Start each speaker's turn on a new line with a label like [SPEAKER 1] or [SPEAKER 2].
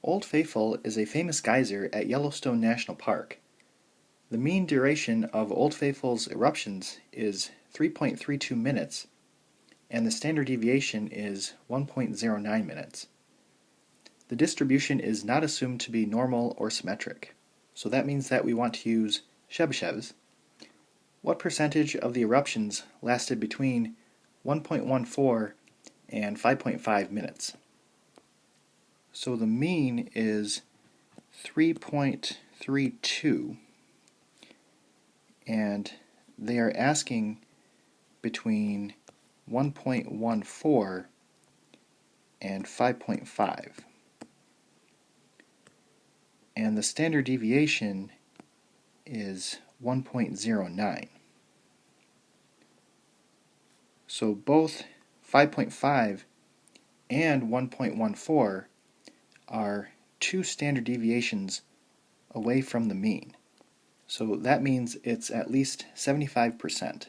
[SPEAKER 1] Old Faithful is a famous geyser at Yellowstone National Park. The mean duration of Old Faithful's eruptions is 3.32 minutes, and the standard deviation is 1.09 minutes. The distribution is not assumed to be normal or symmetric, so that means that we want to use Chebyshev's. What percentage of the eruptions lasted between 1.14 and 5.5 minutes? So the mean is 3.32, and they are asking between 1.14 and 5.5. And the standard deviation is 1.09. So both 5.5 and 1.14 are two standard deviations away from the mean. So that means it's at least 75%.